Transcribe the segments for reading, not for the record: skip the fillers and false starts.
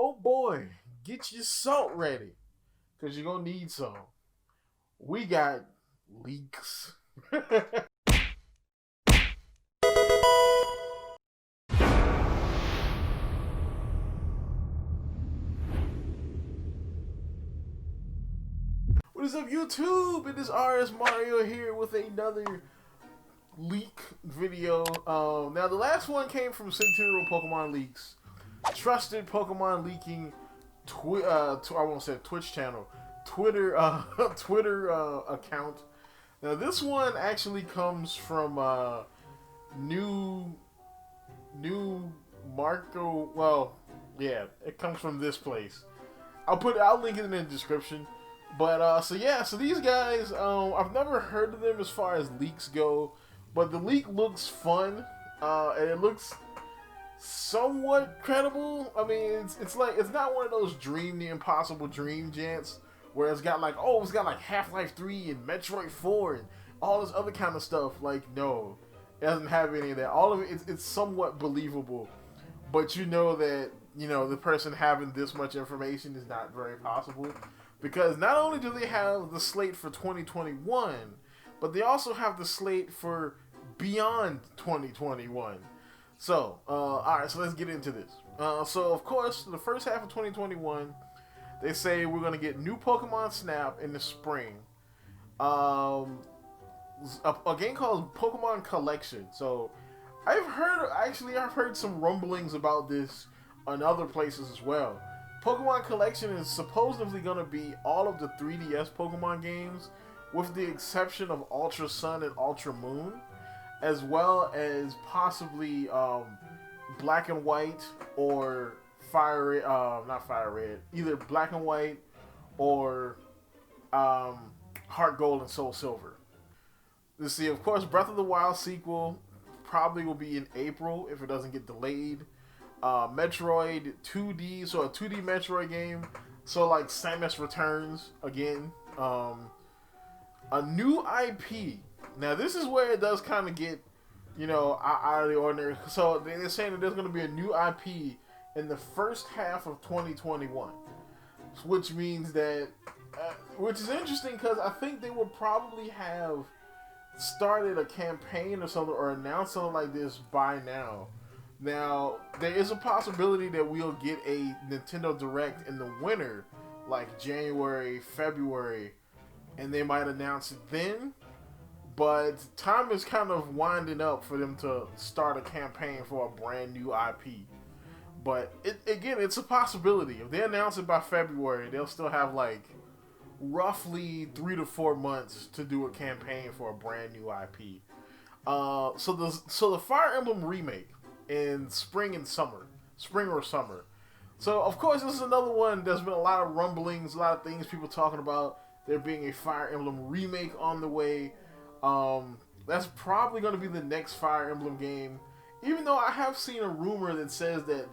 Oh boy, get your salt ready, because you're going to need some. We got leaks. What is up, YouTube? It is RS Mario here with another leak video. Now, the last one came from Centennial Pokemon Leaks. Trusted Pokemon leaking I won't say Twitch channel, Twitter Twitter account. Now this one actually comes from new Marco. Well, yeah, it comes from this place. I'll link it in the description. But so these guys, I've never heard of them as far as leaks go, but the leak looks fun, and it looks somewhat credible. I mean, it's like, it's not one of those dream the impossible dream jants where it's got like, oh, it's got like Half-Life 3 and Metroid 4 and all this other kind of stuff. Like, no, it doesn't have any of that. All of it, it's somewhat believable, but you know that, you know, the person having this much information is not very possible, because not only do they have the slate for 2021, but they also have the slate for beyond 2021. So, alright, so let's get into this. So, of course, the first half of 2021, they say we're going to get new Pokemon Snap in the spring. A game called Pokemon Collection. So, I've heard some rumblings about this on other places as well. Pokemon Collection is supposedly going to be all of the 3DS Pokemon games, with the exception of Ultra Sun and Ultra Moon, as well as possibly Black and White or not Fire Red, either Black and White or Heart Gold and Soul Silver. Let's see, of course, Breath of the Wild sequel probably will be in April if it doesn't get delayed. Metroid 2D, so a 2D Metroid game, so like Samus Returns again. A new IP. Now, this is where it does kind of get, you know, out of the ordinary. So they're saying that there's going to be a new IP in the first half of 2021, which means that, which is interesting because I think they would probably have started a campaign or something, or announced something like this by now. Now, there is a possibility that we'll get a Nintendo Direct in the winter, like January, February, and they might announce it then. But time is kind of winding up for them to start a campaign for a brand new IP. But again, it's a possibility. If they announce it by February, they'll still have like roughly 3 to 4 months to do a campaign for a brand new IP. So the Fire Emblem remake in spring or summer. So of course, this is another one. There's been a lot of rumblings, a lot of things people talking about there being a Fire Emblem remake on the way. That's probably going to be the next Fire Emblem game, even though I have seen a rumor that says that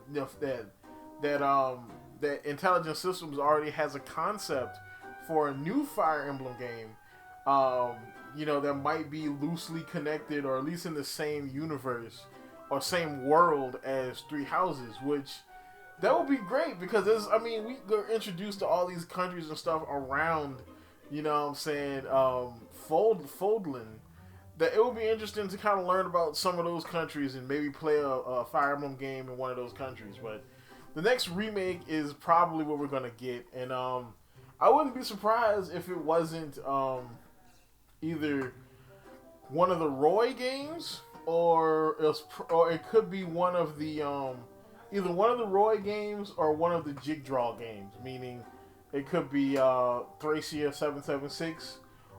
Intelligent Systems already has a concept for a new Fire Emblem game, you know, that might be loosely connected, or at least in the same universe or same world as Three Houses, which that would be great, because we were introduced to all these countries and stuff around, you know what I'm saying, Foldland, that it would be interesting to kind of learn about some of those countries and maybe play a Fire Emblem game in one of those countries. But the next remake is probably what we're going to get, and I wouldn't be surprised if it wasn't either one of the Roy games, or it could be one of the either one of the Roy games or one of the Jig Draw games, meaning it could be Thracia 776,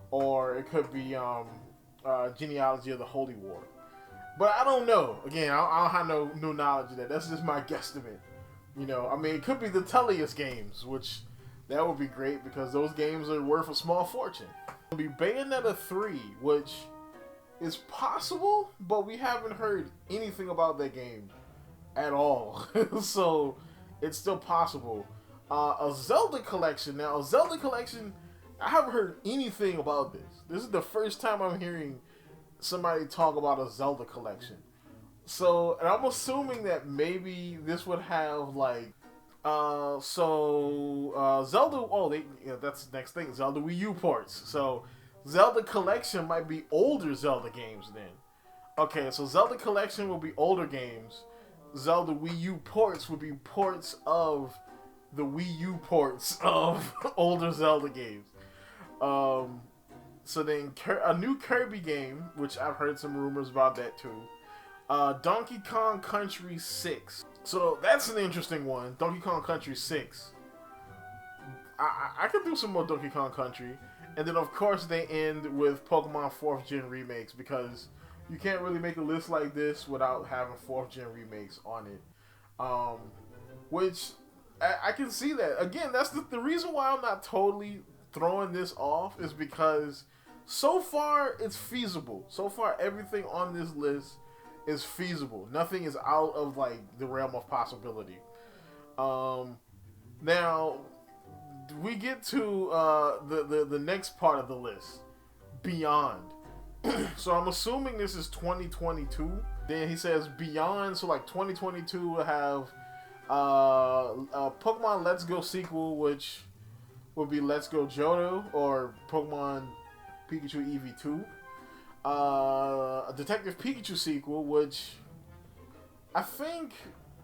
or it could be Genealogy of the Holy War. But I don't know. Again, I don't have no knowledge of that. That's just my guesstimate. You know, I mean, it could be the Tellius games, which that would be great, because those games are worth a small fortune. It'll be Bayonetta 3, which is possible, but we haven't heard anything about that game at all. So it's still possible. A Zelda Collection. Now, a Zelda Collection, I haven't heard anything about this. This is the first time I'm hearing somebody talk about a Zelda Collection. So, and I'm assuming that maybe this would have like Zelda. Oh, that's the next thing. Zelda Wii U ports. So Zelda Collection might be older Zelda games then. Okay, so Zelda Collection will be older games. Zelda Wii U ports will be ports of the Wii U ports of older Zelda games. Um, so then a new Kirby game, which I've heard some rumors about that too. Donkey Kong Country 6. So that's an interesting one. Donkey Kong Country 6. I could do some more Donkey Kong Country. And then, of course, they end with Pokemon 4th Gen remakes because you can't really make a list like this without having 4th Gen remakes on it. Which I can see that. Again, that's the reason why I'm not totally throwing this off is because so far it's feasible. So far, everything on this list is feasible. Nothing is out of like the realm of possibility. Now we get to the next part of the list, Beyond. So I'm assuming this is 2022. Then he says Beyond, so like 2022 will have Pokemon Let's Go sequel, which will be Let's Go Johto or Pokemon Pikachu EV2. A Detective Pikachu sequel, which I think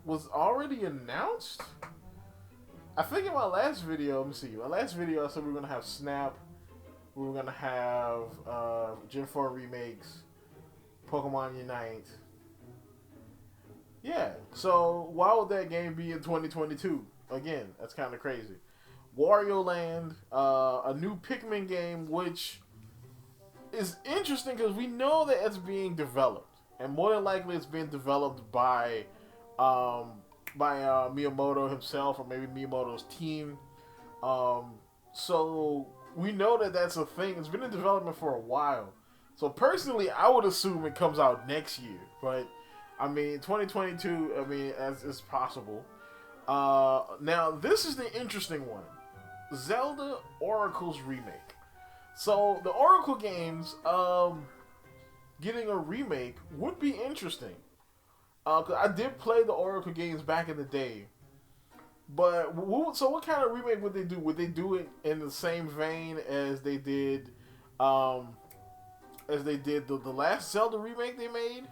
was already announced. I think in my last video, let me see. My last video, I said we were gonna have Snap, we were gonna have Gen 4 remakes, Pokemon Unite. Yeah. So why would that game be in 2022? Again, that's kind of crazy. Wario Land, a new Pikmin game, which is interesting because we know that it's being developed, and more than likely it's being developed by Miyamoto himself or maybe Miyamoto's team. So we know that that's a thing. It's been in development for a while. So personally, I would assume it comes out next year, but I mean 2022. I mean, as is possible. Now this is the interesting one: Zelda Oracle's remake. So the Oracle games, getting a remake would be interesting. 'Cause I did play the Oracle games back in the day, but what kind of remake would they do? Would they do it in the same vein as they did, the last Zelda remake they made,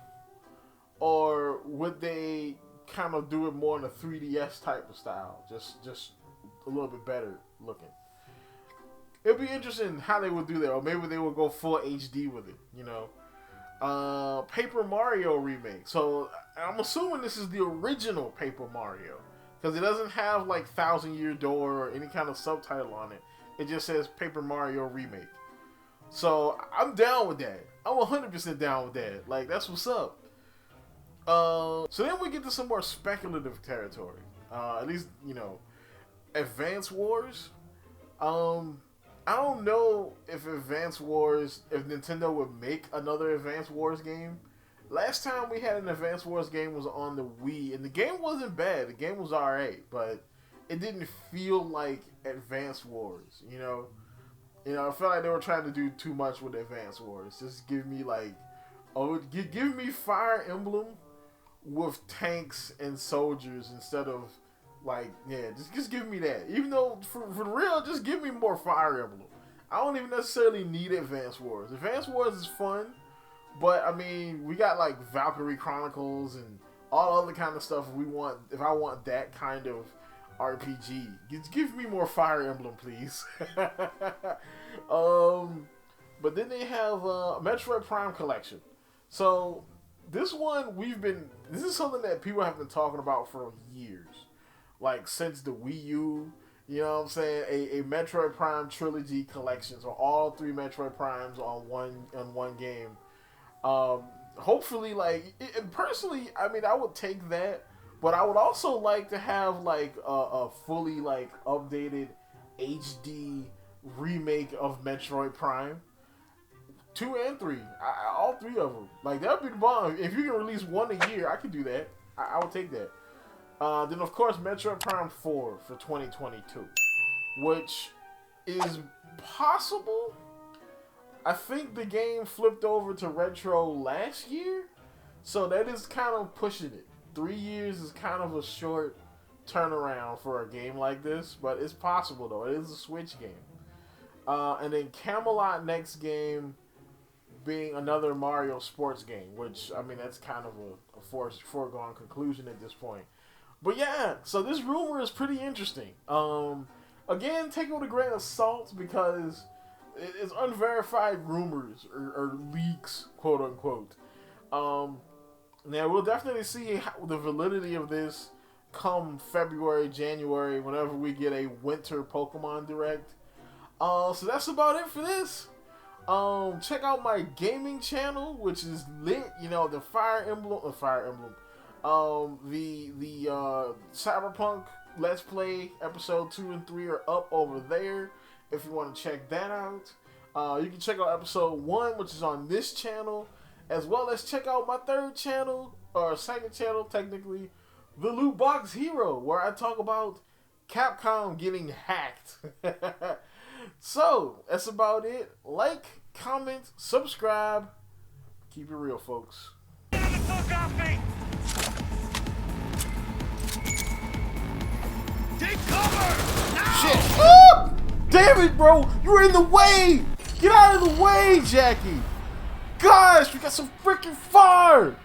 or would they kind of do it more in a 3DS type of style, just a little bit better looking? It'd be interesting how they would do that, or maybe they would go full HD with it, you know. Paper Mario remake. So I'm assuming this is the original Paper Mario because it doesn't have like Thousand Year Door or any kind of subtitle on it. It just says Paper Mario remake. So I'm down with that. I'm 100% down with that. Like that's what's up. So then we get to some more speculative territory. At least Advance Wars. I don't know if if Nintendo would make another Advance Wars game. Last time we had an Advance Wars game was on the Wii, and the game wasn't bad. The game was alright, but it didn't feel like Advance Wars, I felt like they were trying to do too much with Advance Wars. Just give me give me Fire Emblem with tanks and soldiers instead of just give me that. Even though, for real, just give me more Fire Emblem. I don't even necessarily need Advance Wars. Advance Wars is fun, but, I mean, we got, Valkyrie Chronicles and all other kind of stuff if I want that kind of RPG. Just give me more Fire Emblem, please. But then they have Metroid Prime Collection. So, this is something that people have been talking about for years. Since the Wii U, you know what I'm saying? A Metroid Prime trilogy collection, so all 3 Metroid Primes on one game. Hopefully, and personally, I mean, I would take that, but I would also like to have a fully updated HD remake of Metroid Prime. 2 and 3, all 3 of them. That would be the bomb. If you can release one a year, I could do that. I would take that. Then, of course, Metroid Prime 4 for 2022, which is possible. I think the game flipped over to retro last year, so that is kind of pushing it. 3 years is kind of a short turnaround for a game like this, but it's possible though. It is a Switch game. And then Camelot next game being another Mario sports game, which, I mean, that's kind of a foregone conclusion at this point. But yeah, so this rumor is pretty interesting. Again, take it with a grain of salt because it's unverified rumors or leaks, quote unquote. Now, we'll definitely see the validity of this come February, January, whenever we get a winter Pokemon Direct. So that's about it for this. Check out my gaming channel, which is lit. You know, the Fire Emblem, the Cyberpunk Let's Play episode 2 and 3 are up over there. If you want to check that out, you can check out episode 1, which is on this channel, as well as check out my third channel, or second channel technically, The Loot Box Hero, where I talk about Capcom getting hacked. So, that's about it. Like, comment, subscribe. Keep it real, folks. Take cover! Now! Shit! Ah! Damn it, bro! You're in the way! Get out of the way, Jackie! Gosh, we got some freaking fire!